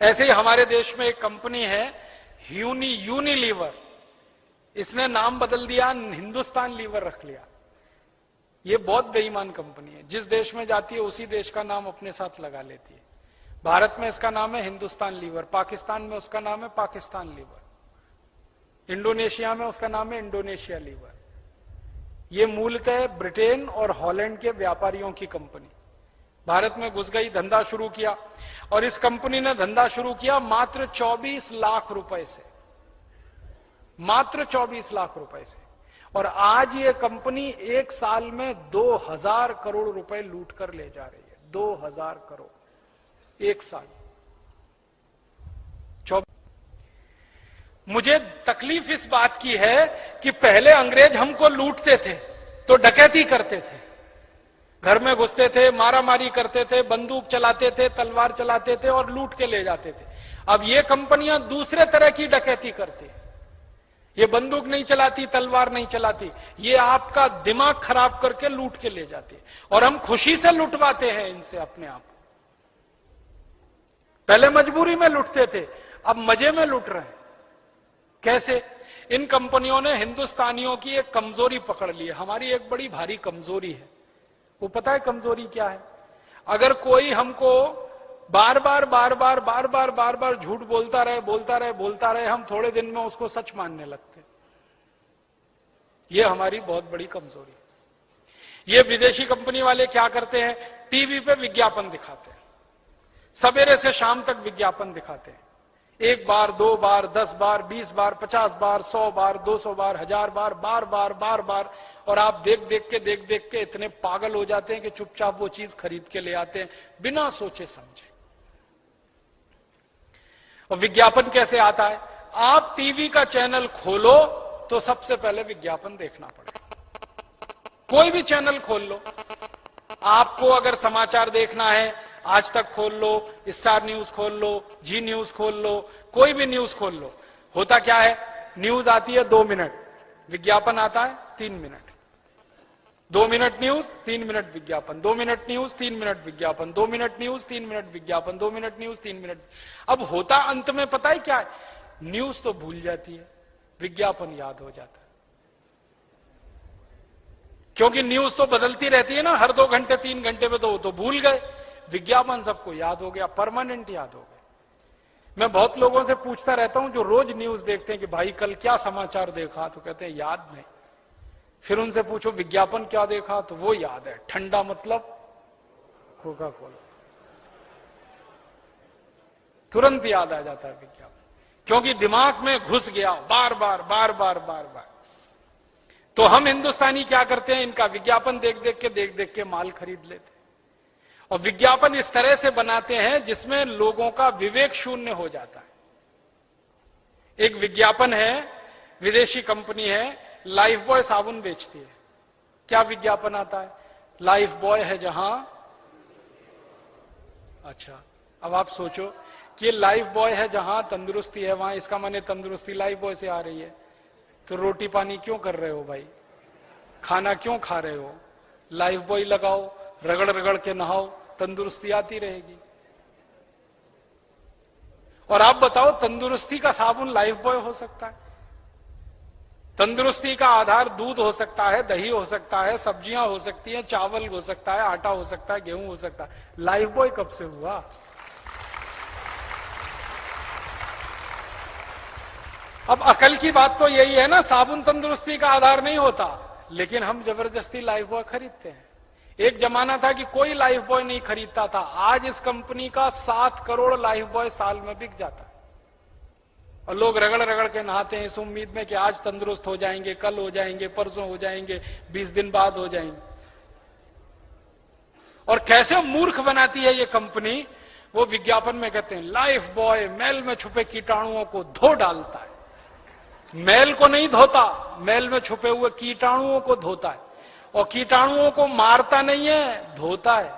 ऐसे ही हमारे देश में एक कंपनी है यूनिलीवर, इसने नाम बदल दिया, हिंदुस्तान लीवर रख लिया। ये बहुत बेईमान कंपनी है, जिस देश में जाती है उसी देश का नाम अपने साथ लगा लेती है। भारत में इसका नाम है हिंदुस्तान लीवर, पाकिस्तान में उसका नाम है पाकिस्तान लीवर, इंडोनेशिया में उसका नाम है इंडोनेशिया लीवर। ये मूलतः ब्रिटेन और हॉलैंड के व्यापारियों की कंपनी भारत में घुस गई, धंधा शुरू किया, और इस कंपनी ने धंधा शुरू किया मात्र 24 लाख रुपए से, मात्र 24 लाख रुपए से। और आज ये कंपनी एक साल में 2000 करोड़ रुपए लूट कर ले जा रही है। 2000 करोड़ एक साल। मुझे तकलीफ इस बात की है कि पहले अंग्रेज हमको लूटते थे तो डकैती करते थे, घर में घुसते थे, मारामारी करते थे, बंदूक चलाते थे, तलवार चलाते थे और लूट के ले जाते थे। अब ये कंपनियां दूसरे तरह की डकैती करती है। ये बंदूक नहीं चलाती, तलवार नहीं चलाती, ये आपका दिमाग खराब करके लूट के ले जाती है, और हम खुशी से लुटवाते हैं इनसे अपने आप। पहले मजबूरी में लुटते थे, अब मजे में लुट रहे हैं। कैसे? इन कंपनियों ने हिंदुस्तानियों की एक कमजोरी पकड़ ली है। हमारी एक बड़ी भारी कमजोरी है, वो पता है कमजोरी क्या है? अगर कोई हमको बार बार झूठ बोलता रहे, हम थोड़े दिन में उसको सच मानने लगते। ये हमारी बहुत बड़ी कमजोरी है। ये विदेशी कंपनी वाले क्या करते हैं? टीवी पे विज्ञापन दिखाते हैं, सवेरे से शाम तक विज्ञापन दिखाते हैं। 1 बार, 2 बार, 10 बार, 20 बार, 50 बार, 100 बार, 200 बार, 1000 बार, बार, और आप देख देख के इतने पागल हो जाते हैं कि चुपचाप वो चीज खरीद के ले आते हैं बिना सोचे समझे। और विज्ञापन कैसे आता है? आप टीवी का चैनल खोलो तो सबसे पहले विज्ञापन देखना पड़ेगा। कोई भी चैनल खोल लो, आपको अगर समाचार देखना है, आज तक खोल लो, स्टार न्यूज खोल लो, जी न्यूज खोल लो, कोई भी न्यूज खोल लो, होता क्या है? न्यूज आती है 2 मिनट, विज्ञापन आता है 3 मिनट। 2 मिनट न्यूज, 3 मिनट विज्ञापन, 2 मिनट न्यूज, 3 मिनट विज्ञापन, 2 मिनट न्यूज, 3 मिनट विज्ञापन, 2 मिनट न्यूज, 3 मिनट। अब होता अंत में पता है क्या है? न्यूज तो भूल जाती है, विज्ञापन याद हो जाता है। क्योंकि न्यूज तो बदलती रहती है ना, हर 2 घंटे 3 घंटे में, तो भूल गए। विज्ञापन सबको याद हो गया, परमानेंट याद हो गया। मैं बहुत लोगों से पूछता रहता हूं जो रोज न्यूज देखते हैं कि भाई कल क्या समाचार देखा, तो कहते हैं याद नहीं। फिर उनसे पूछो विज्ञापन क्या देखा, तो वो याद है, ठंडा मतलब कोका कोला, तुरंत याद आ जाता है विज्ञापन, क्योंकि दिमाग में घुस गया बार बार। तो हम हिंदुस्तानी क्या करते हैं? इनका विज्ञापन देख देख के माल खरीद लेते हैं, और विज्ञापन इस तरह से बनाते हैं जिसमें लोगों का विवेक शून्य हो जाता है। एक विज्ञापन है, विदेशी कंपनी है, लाइफ बॉय साबुन बेचती है। क्या विज्ञापन आता है? लाइफ बॉय है जहां, अच्छा अब आप सोचो कि लाइफ बॉय है जहां तंदुरुस्ती है वहां, इसका माने तंदुरुस्ती लाइफ बॉय से आ रही है। तो रोटी पानी क्यों कर रहे हो भाई? खाना क्यों खा रहे हो? लाइफ बॉय लगाओ, रगड़ रगड़ के नहाओ, तंदुरुस्ती आती रहेगी। और आप बताओ, तंदुरुस्ती का साबुन लाइफ बॉय हो सकता है? तंदुरुस्ती का आधार दूध हो सकता है, दही हो सकता है, सब्जियां हो सकती हैं, चावल हो सकता है, आटा हो सकता है, गेहूं हो सकता है। लाइफ बॉय कब से हुआ? अब अकल की बात तो यही है ना, साबुन तंदुरुस्ती का आधार नहीं होता, लेकिन हम जबरदस्ती लाइफ बॉय खरीदते हैं। एक जमाना था कि कोई लाइफ बॉय नहीं खरीदता था, आज इस कंपनी का 7 करोड़ लाइफ बॉय साल में बिक जाता है, और लोग रगड़ रगड़ के नहाते हैं इस उम्मीद में कि आज तंदुरुस्त हो जाएंगे, कल हो जाएंगे, परसों हो जाएंगे, 20 दिन बाद हो जाएंगे। और कैसे मूर्ख बनाती है ये कंपनी, वो विज्ञापन में कहते हैं लाइफ बॉय मैल में छुपे कीटाणुओं को धो डालता है। मैल को नहीं धोता, मैल में छुपे हुए कीटाणुओं को धोता है, और कीटाणुओं को मारता नहीं है, धोता है।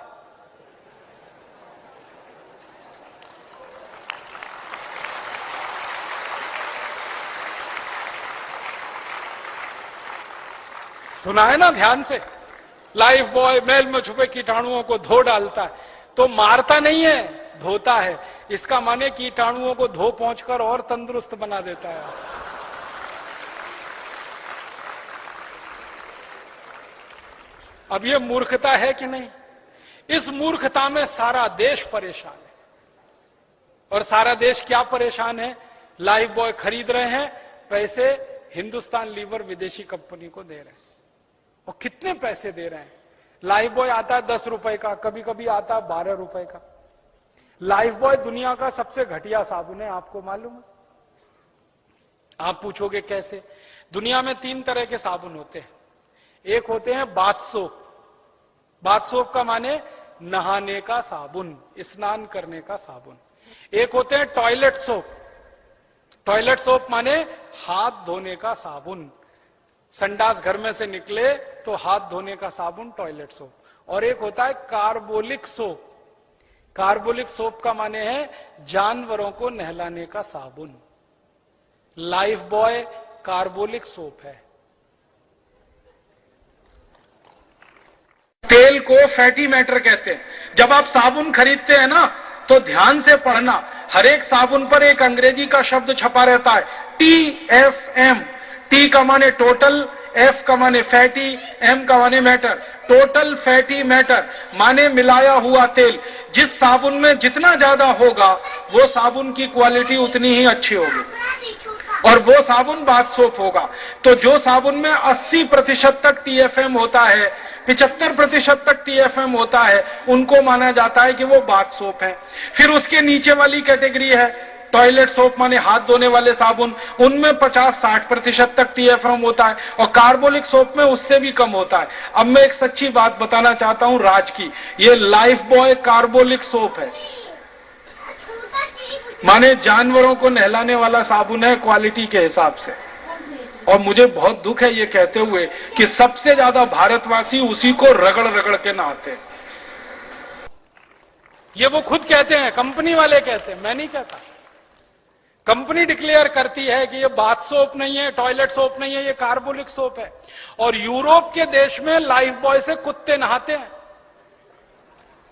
सुना है ना ध्यान से? लाइफ बॉय मैल में छुपे कीटाणुओं को धो डालता है, तो मारता नहीं है, धोता है, इसका माने कीटाणुओं को धो पहुंचकर और तंदुरुस्त बना देता है। अब ये मूर्खता है कि नहीं? इस मूर्खता में सारा देश परेशान है। और सारा देश क्या परेशान है? लाइफ बॉय खरीद रहे हैं, पैसे हिंदुस्तान लीवर विदेशी कंपनी को दे रहे हैं। और कितने पैसे दे रहे हैं? लाइफ बॉय आता है 10 रुपए का, कभी कभी आता है 12 रुपए का। लाइफ बॉय दुनिया का सबसे घटिया साबुन है, आपको मालूम है? आप पूछोगे कैसे? दुनिया में 3 तरह के साबुन होते हैं। एक होते हैं बाथ सोप। बाथ सोप का माने नहाने का साबुन, स्नान करने का साबुन। एक होते हैं टॉयलेट सोप। टॉयलेट सोप माने हाथ धोने का साबुन, संडास घर में से निकले तो हाथ धोने का साबुन, टॉयलेट सोप। और एक होता है कार्बोलिक सोप। कार्बोलिक सोप का माने है जानवरों को नहलाने का साबुन। लाइफ बॉय कार्बोलिक सोप है। तेल को फैटी मैटर कहते हैं। जब आप साबुन खरीदते हैं ना, तो ध्यान से पढ़ना, हर एक साबुन पर एक अंग्रेजी का शब्द छपा रहता है, TFM। T का माने टोटल, F का माने फैटी, M का माने मैटर। टोटल फैटी मैटर माने मिलाया हुआ तेल। जिस साबुन में जितना ज्यादा होगा, वो साबुन की क्वालिटी उतनी ही अच्छी होगी, और वो साबुन बाथ सोप होगा। तो जो साबुन में 80% तक TFM होता है, 75% तक TFM होता है, उनको माना जाता है कि वो बाथ सोप है। फिर उसके नीचे वाली कैटेगरी है टॉयलेट सोप, माने हाथ धोने वाले साबुन। उनमें 50-60% तक TFM होता है, और कार्बोलिक सोप में उससे भी कम होता है। अब मैं एक सच्ची बात बताना चाहता हूं राज की, ये लाइफ बॉय कार्बोलिक सोप है, माने जानवरों को नहलाने वाला साबुन है क्वालिटी के हिसाब से। और मुझे बहुत दुख है ये कहते हुए कि सबसे ज्यादा भारतवासी उसी को रगड़ रगड़ के नहाते हैं। ये वो खुद कहते हैं, कंपनी वाले कहते हैं, मैं नहीं कहता। कंपनी डिक्लेयर करती है कि ये बाथ सोप नहीं है, टॉयलेट सोप नहीं है, ये कार्बोलिक सोप है। और यूरोप के देश में लाइफ बॉय से कुत्ते नहाते हैं,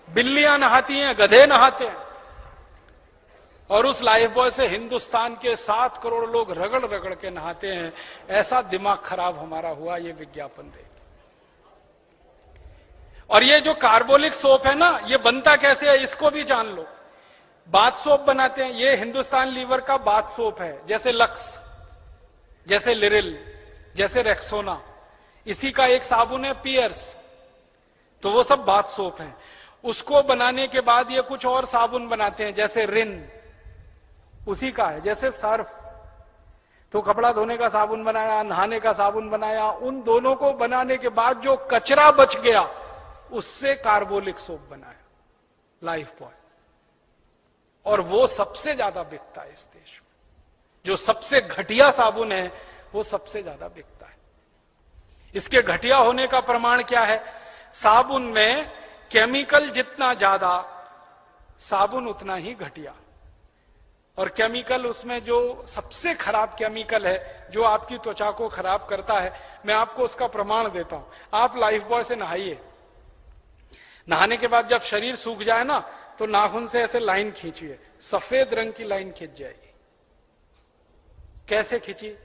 बिल्लियां नहाती हैं, गधे नहाते हैं। और उस लाइफ बॉय से हिंदुस्तान के 7 करोड़ लोग रगड़ रगड़ के नहाते हैं। ऐसा दिमाग खराब हमारा हुआ ये विज्ञापन देख। और ये जो कार्बोलिक सोप है ना, ये बनता कैसे है इसको भी जान लो। बाथ सोप बनाते हैं, ये हिंदुस्तान लीवर का बाथ सोप है, जैसे लक्स, जैसे लिरिल, जैसे रेक्सोना। इसी का एक साबुन है पियर्स, तो वो सब बाथ सोप है। उसको बनाने के बाद ये कुछ और साबुन बनाते हैं, जैसे रिन, उसी का है। जैसे सर्फ, तो कपड़ा धोने का साबुन बनाया, नहाने का साबुन बनाया। उन दोनों को बनाने के बाद जो कचरा बच गया, उससे कार्बोलिक सोप बनाया लाइफ बॉय। और वो सबसे ज्यादा बिकता है इस देश में। जो सबसे घटिया साबुन है, वो सबसे ज्यादा बिकता है। इसके घटिया होने का प्रमाण क्या है? साबुन में केमिकल जितना ज्यादा, साबुन उतना ही घटिया। और केमिकल, उसमें जो सबसे खराब केमिकल है, जो आपकी त्वचा को खराब करता है, मैं आपको उसका प्रमाण देता हूं। आप लाइफ बॉय से नहाइए, नहाने के बाद जब शरीर सूख जाए ना, तो नाखून से ऐसे लाइन खींचिए, सफेद रंग की लाइन खींच जाएगी। कैसे खींची?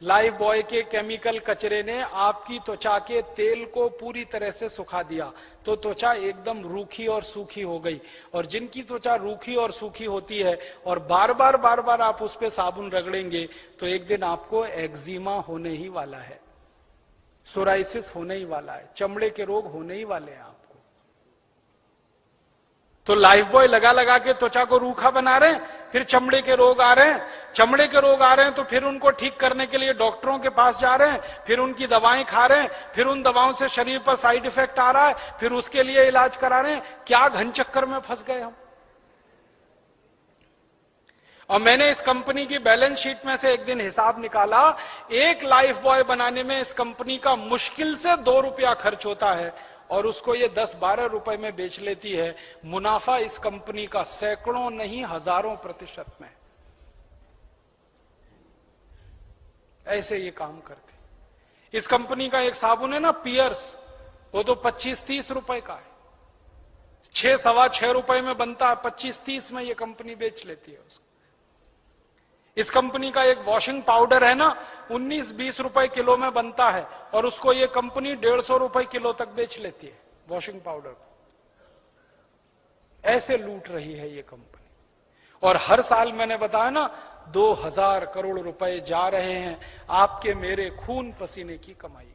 लाइफ बॉय के केमिकल कचरे ने आपकी त्वचा के तेल को पूरी तरह से सुखा दिया, तो त्वचा एकदम रूखी और सूखी हो गई। और जिनकी त्वचा रूखी और सूखी होती है और बार बार आप उस पर साबुन रगड़ेंगे, तो एक दिन आपको एक्जिमा होने ही वाला है, सोराइसिस होने ही वाला है, चमड़े के रोग होने ही वाले हैं आपको। तो लाइफ बॉय लगा लगा के त्वचा को रूखा बना रहे हैं, फिर चमड़े के रोग आ रहे हैं। चमड़े के रोग आ रहे हैं तो फिर उनको ठीक करने के लिए डॉक्टरों के पास जा रहे हैं, फिर उनकी दवाएं खा रहे हैं, फिर उन दवाओं से शरीर पर साइड इफेक्ट आ रहा है, फिर उसके लिए इलाज करा रहे हैं। क्या घन चक्कर में फंस गए हम। और मैंने इस कंपनी की बैलेंस शीट में से एक दिन हिसाब निकाला, एक लाइफ बॉय बनाने में इस कंपनी का मुश्किल से 2 रुपया खर्च होता है, और उसको ये 10-12 रुपए में बेच लेती है। मुनाफा इस कंपनी का सैकड़ों नहीं हजारों % में। ऐसे ये काम करते। इस कंपनी का एक साबुन है ना पियर्स, वो तो 25-30 रुपए का है। 6 सवा 6 रुपए में बनता है, 25-30 में ये कंपनी बेच लेती है उसको। इस कंपनी का एक वॉशिंग पाउडर है ना, 19-20 रुपए किलो में बनता है, और उसको ये कंपनी 150 रुपए किलो तक बेच लेती है वॉशिंग पाउडर को। ऐसे लूट रही है ये कंपनी। और हर साल मैंने बताया ना 2000 करोड़ रुपए जा रहे हैं आपके मेरे खून पसीने की कमाई।